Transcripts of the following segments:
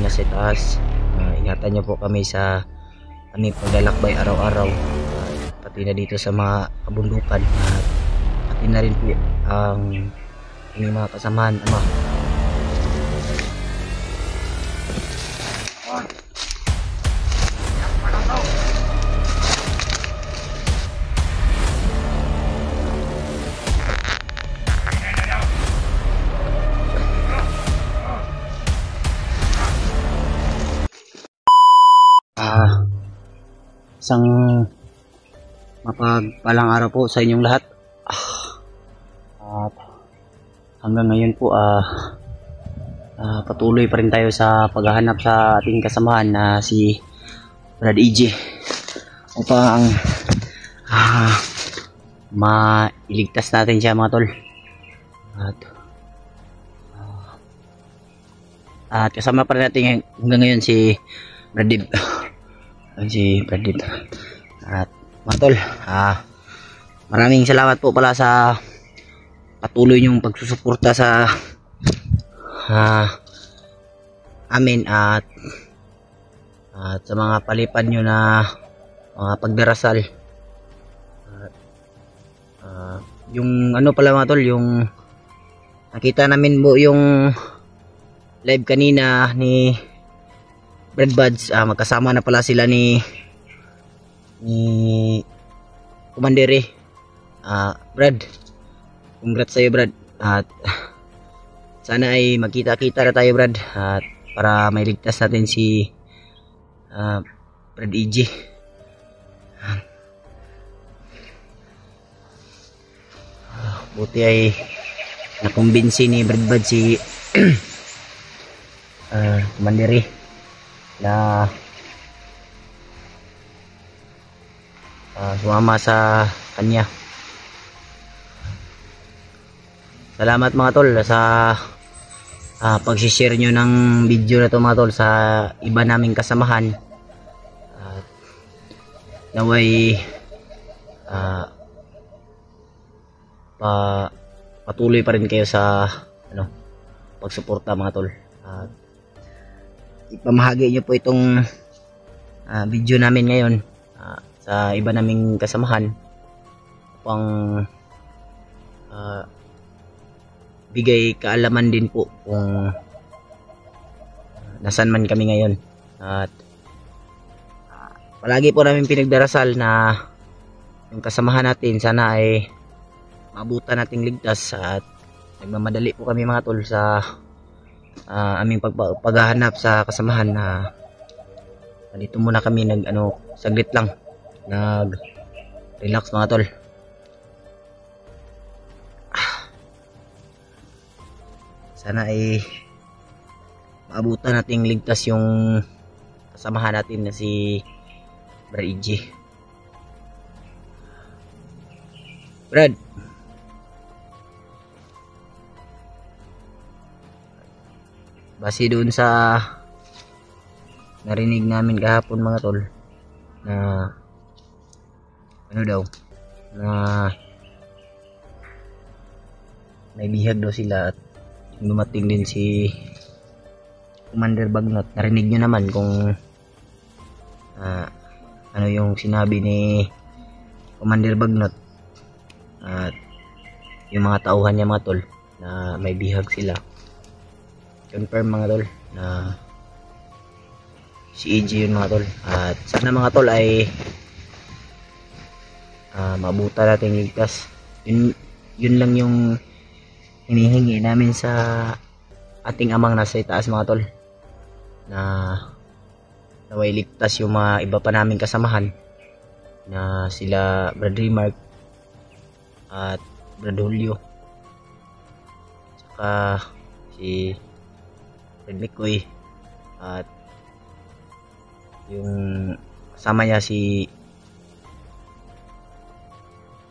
nasa itaas. Ingatan niyo po kami sa aming paglalakbay araw-araw, pati na dito sa mga kabundukan, at pati na rin po ang aming mga kasamahan, Ama. Isang mapagpalang araw po sa inyong lahat. At hanggang ngayon po patuloy pa rin tayo sa paghahanap sa ating kasamahan na si Brad EJ, upang mailigtas natin siya, mga tol. At kasama pa rin natin hanggang ngayon si Brad Dib. At mga tol, maraming salamat po pala sa patuloy niyong pagsusuporta sa amin, at sa mga palipad nyo na mga pagdarasal. Yung ano pala, mga tol, yung nakita namin po yung live kanina ni Brad Buds, magkasama na pala sila ni Commander. Brad, congrats sa'yo, Brad, at sana ay magkita-kita na tayo, Brad, at para mailigtas natin si Brad EJ. Buti ay nakumbinsi ni Brad Buds si Commander na sumama sa kanya. Salamat, mga tol, sa pag-share nyo ng video na to, mga tol, sa iba naming kasamahan. Naway patuloy pa rin kayo sa pagsuporta, mga tol. Ipamahagi nyo po itong video namin ngayon sa iba naming kasamahan, upang bigay kaalaman din po kung nasan man kami ngayon. At palagi po namin pinagdarasal na yung kasamahan natin sana ay maabutan nating ligtas, at nagmamadali po kami, mga tol, sa aming paghahanap sa kasamahan. Na dito muna kami saglit lang relax, mga tol. Sana ay maabutan nating ligtas yung kasamahan natin na si Brad EJ. Brad, base doon sa narinig namin kahapon, mga tol, na na may bihag daw sila, at dumating din si Commander Bagnot. Narinig nyo naman kung ano yung sinabi ni Commander Bagnot, at yung mga tauhan niya, mga tol, na may bihag sila. Confirm, mga tol, na si EJ yun, mga tol. At sana, mga tol, ay mabuta natin ligtas. Yun lang yung hinihingi namin sa ating amang nasa itaas, mga tol, na naway ligtas yung mga iba pa naming kasamahan, na sila Brad Remark at Brad Julio, saka si Brad McCoy, at yung kasama niya si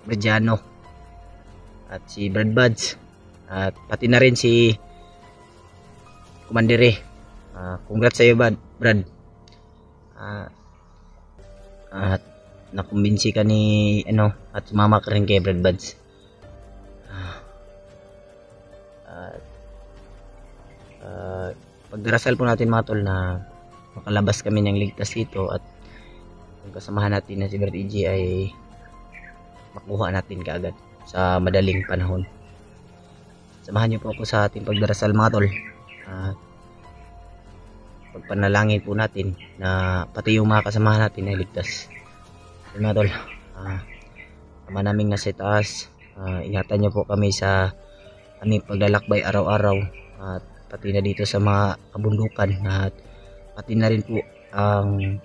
Bradiano, at si Brad Buds, at pati na rin si Commander. Congrats sa iyo, Brad. At nakumbinsi ka ni at sumama ka rin kay Brad Buds. pagdarasal po natin mga tol na makalabas kami ng ligtas dito at yung kasamahan natin na si Brad EJ ay makuha natin kaagad sa madaling panahon. Samahan niyo po ako sa ating pagdarasal mga tol. Pagpanalangin po natin na pati yung mga kasamahan natin ay ligtas. Yun mga tol, Ama naming nasa taas, ingatan niyo po kami sa aming paglalakbay araw-araw at pati na dito sa mga kabundukan at pati na rin po ang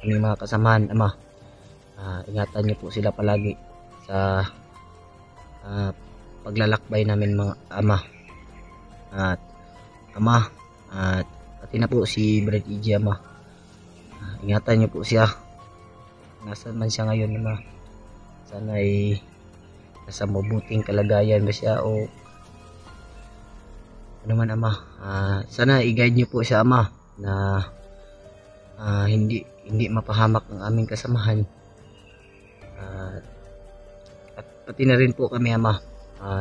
aming mga kasamahan, Ama. Ingatan niyo po sila palagi sa paglalakbay namin mga Ama. At Ama, at pati na po si Brad EJ, Ama. Ingatan niyo po siya. Nasaan man siya ngayon, Ama. Sana ay nasa mabuting kalagayan ba siya o ano man, Ama. Sana i-guide niyo po siya, Ama, na hindi mapahamak ang aming kasamahan. At pati na rin po kami, Ama.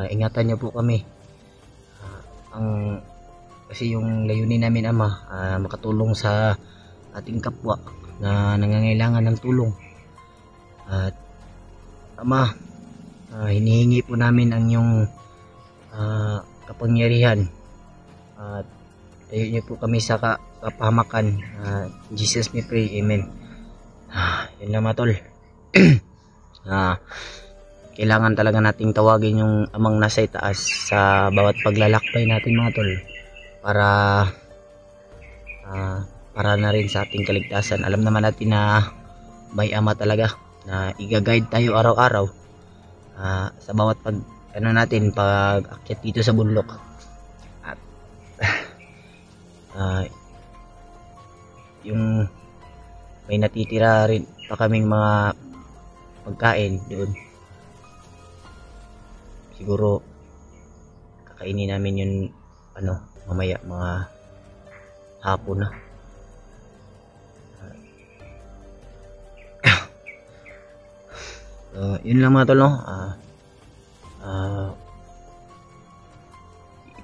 Ingatan niyo po kami. Kasi yung layunin namin, Ama, makatulong sa ating kapwa na nangangailangan ng tulong. At Ama, hinihingi po namin ang iyong kapangyarihan at tayo niyo po kami sa kapahamakan. Jesus we pray, amen. Yun lang mga tol. Kailangan talaga nating tawagin yung amang nasa itaas sa bawat paglalakbay natin mga tol, para na rin sa ating kaligtasan. Alam naman natin na may Ama talaga na i-guide tayo araw-araw sa bawat pag akyat dito sa bundok. At yung may natitira rin pa kaming mga pagkain doon, siguro kakainin namin yun mamaya mga hapon na. Yun lang mga tol, no?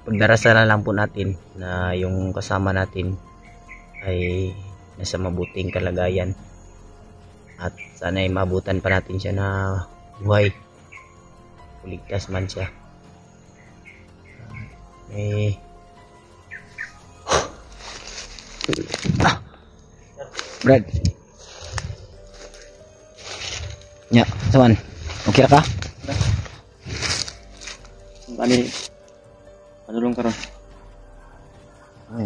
Ipagdarasal na lang po natin na yung kasama natin ay nasa mabuting kalagayan at sana ay mabutan pa natin siya na buhay, ligtas man siya. Brad, nya, saman, okay ka? Ani, panulong ka ron. Ay,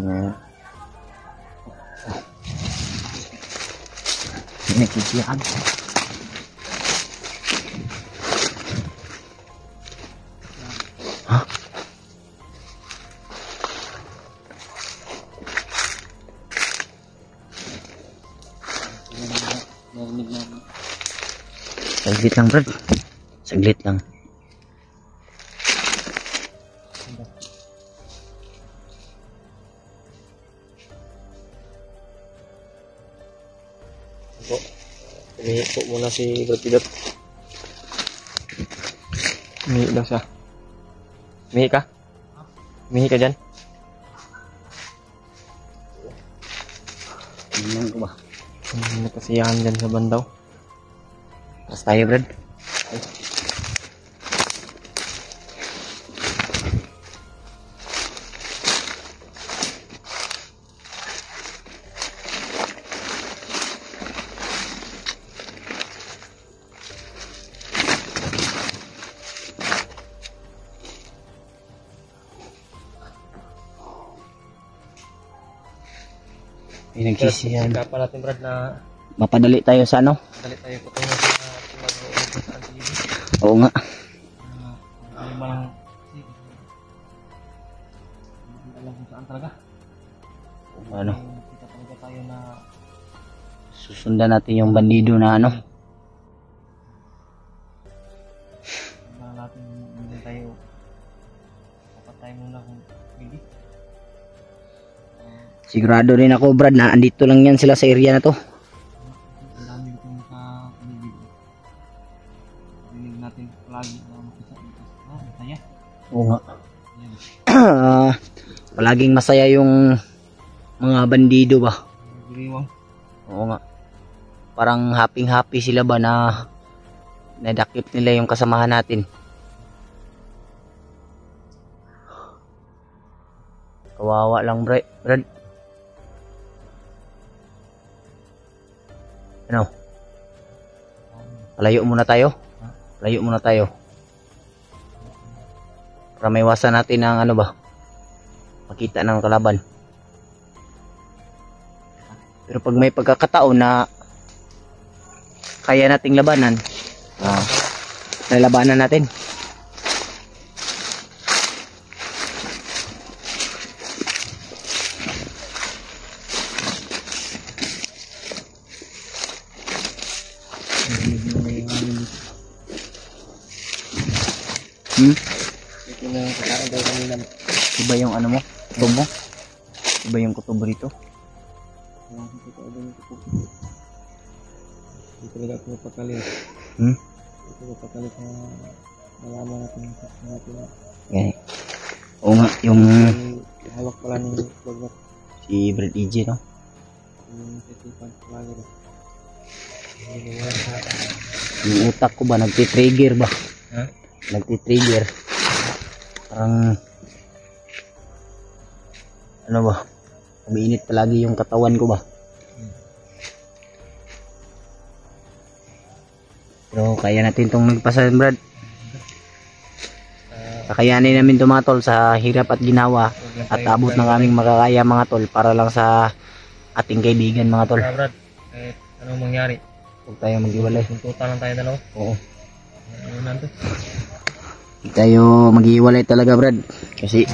nakikiyaan. Ha? Saglit lang, Brad. Saglit lang. Po. Umihi po muna si Brad Pidot. Umihi daw siya. Umihi ka? Umihi ka dyan? Tingnan ko ba? May kasiyahan dyan sa bandaw. Tapos tayo, Brad. Ay. Pinagsisihan. Kaya pa natin, Brad, na Mapadali tayo sa ano? dali tayo po tayo sa mag-uubos sa TV. Oo nga. Hindi ba lang hindi alam kung saan talaga. Ano? Kita talaga tayo na Susundan natin yung bandido na ano. natin hindi tayo papatay muna kung hindi. Sigurado rin ako, Brad, na andito lang yan sila sa area na to. Ang dami itong sa paligid. Pinig natin palagi na makita dito. Masaya. Oo nga. Yan. Palaging masaya yung mga bandido ba? Diriwang. Oo nga. Parang happy sila ba na nadakip nila yung kasamahan natin. Kawawa lang, Brad. Ano? Layo muna tayo. Layo muna tayo. Para may iwasan natin ang ano ba? Makita ng kalaban. Pero pag may pagkakataon na kaya nating labanan, nalabanan natin. Ito na yung kakain tayo kanina. Iba yung ano mo? Kutob mo? Iba yung kutob rito? Wala akong totoo doon yung kutob. Hindi talaga ako mapakali. Ito mapakali sa malaman natin sa natin. Yan. Oo nga, yung Hawak pala ni Bagat. si Brad EJ, no? Yung titipan palagi ba. Yung utak ko ba, nagtitrigger ba? Ha? Nagtitrigger. Parang ano ba? Umiinit palagi yung katawan ko ba? Pero kaya natin itong nagpasan, Brad. Kakayanin namin ito mga tol sa hirap at ginawa at abot ng aming makakaya mga tol para lang sa ating kaibigan mga tol. Brad, kahit anong mangyari, Huwag tayo maghiwalay. tuntutan lang tayo dalawa. Oo. Ano nandun? Huwag tayo maghiwalay talaga, Brad. Kasi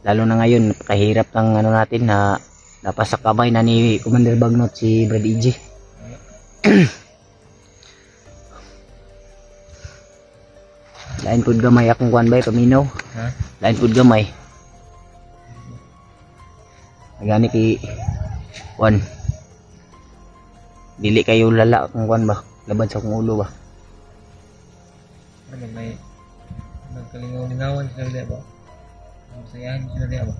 lalo na ngayon, kahirap ng ano natin na napasak kamay na ni Commander Bagnot si Brad EJ. Lain pud gamay akong kuan bay paminaw. Ha? Lain pud gamay. Nagani ki kuan. Dili kayo lala akong kuan ba? Laban sa akong ulo ba? Ano may nagkalingaw-lingawan sila diya ba? Masayahin sila diya ba?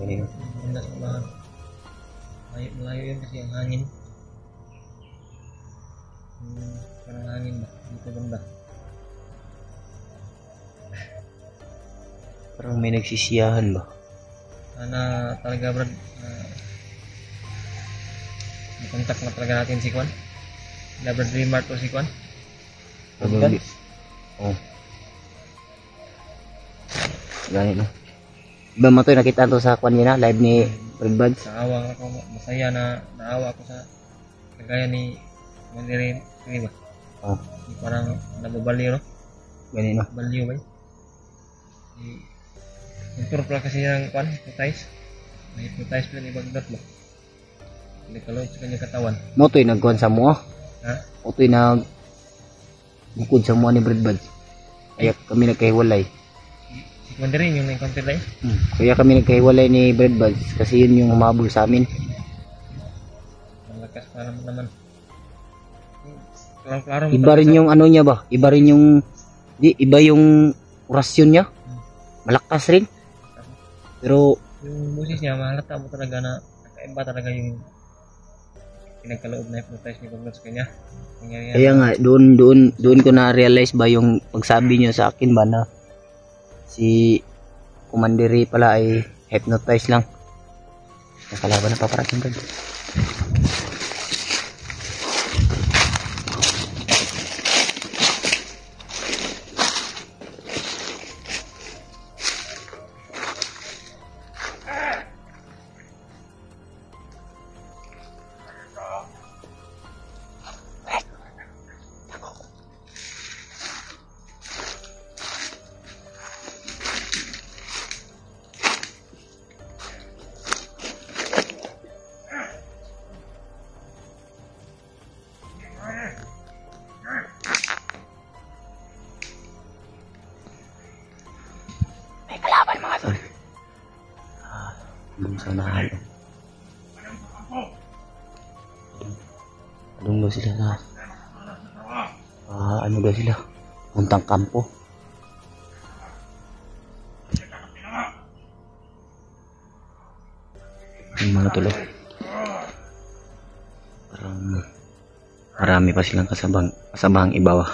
Okay. Ganda sa unahan. Malayo yun kasi ang hangin. Parang hangin ba? Dito banda. Parang may nagsisiyahan ba? Sana talaga Brad, makontak na talaga natin si Kwan. Brad Dreamer to si Kwan. Probably. Oh. Gani no. Iba mo to nakita to sa kuan niya na live ni Brad Buds. Naawa ako, masaya na naawa ako sa kagaya ni Mandirin, di ba? Oh. Parang nababaliw, no? Gani no. Baliw ba? Intur pala kasi yung Kwan, hypnotize. Na-hypnotize pala ni Bagdad ba? Nagkaloob sa kanyang katawan. Mo to'y nagkuhan sa mo. Ha? Mo to'y nag bukod sa mo ni Brad Buds. Kaya kami nagkahiwalay. Si Mandirin yung na-encounter na yun. Kaya kami nagkahiwalay ni Brad Buds kasi yun yung humabol sa amin. Ang lakas pa naman. Klaro Iba rin yung ano niya ba? Iba rin yung iba yung orasyon niya. Malakas rin. Pero yung boses niya, mahalata mo talaga na kakaiba talaga yung pinagkaloob na hypnotize ni Bagdad sa kanya. kaya nga doon ko na realize ba yung pagsabi niyo sa akin ba na si Commander Ray pala ay hypnotize lang. Nakalaban na paparating ka. May kalaban mga tol. Doon sa nahalo. Doon daw sila na ano daw sila? Puntang kampo. Yung mga tulo. Parang marami pa silang kasabang ibawa.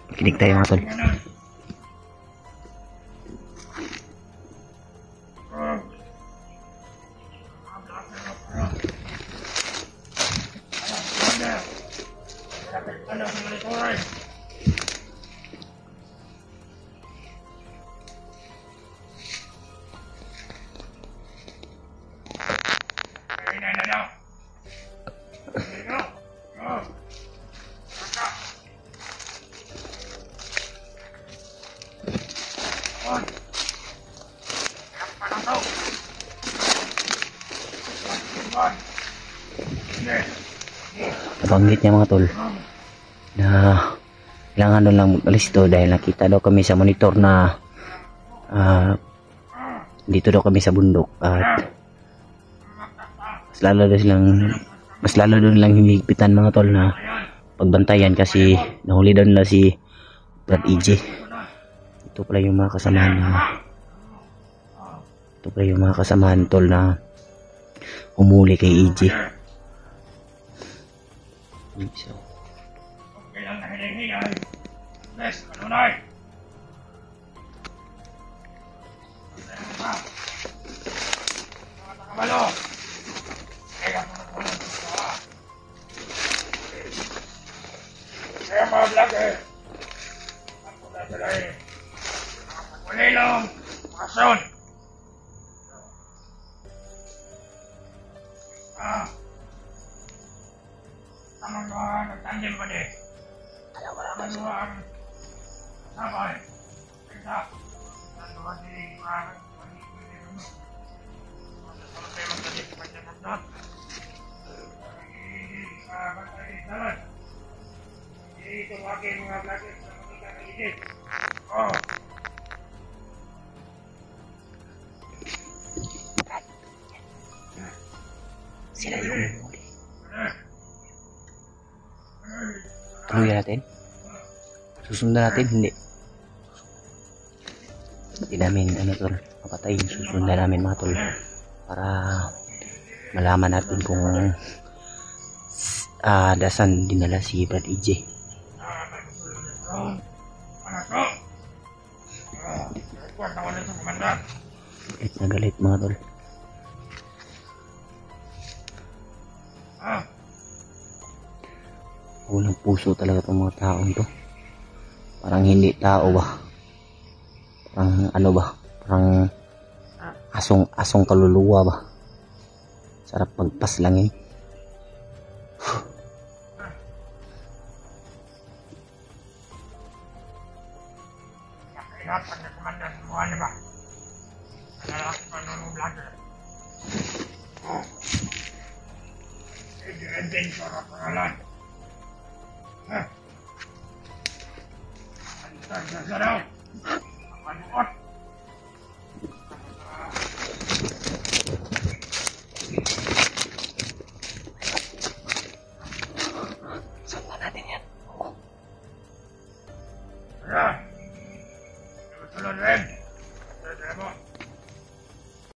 Makinig tayo mga tol. Nabanggit niya mga tol na kailangan doon lang mag-alis to dahil nakita daw kami sa monitor na dito daw kami sa bundok at mas lalo doon lang hinigpitan mga tol na pagbantayan kasi nahuli daw nila si Brad EJ. Ito pala yung mga kasamahan tol na humuli kay EJ. So, kailan na hinihingay. Yes, kanunay. Kabalo. Kaya mo na kaya mga vlogger. Ako na talay. Pagkulilong. Makason. Tamang mga nagtanggal ko din. Tamang mga sabay. Kita. Nandun din mga ito aking mga vlogger sa mga kakaligid. Oh. Sila yung humuli. Tuloy natin? Susundan natin? Hindi. Hindi namin tol, papatayin. Susundan namin mga tol para malaman natin kung dasan dinala si Brad EJ. Galit na galit mga tol. Walang puso talaga itong mga taong to. Parang hindi tao ba? Parang ano ba? Parang asong kaluluwa ba? Sarap pagpaslangin. Nakahirapan na kumandan mo ano ba? Nalalaki pa nung vlogger. Adventure ang pangalan. Ang sarap. Ang manuot.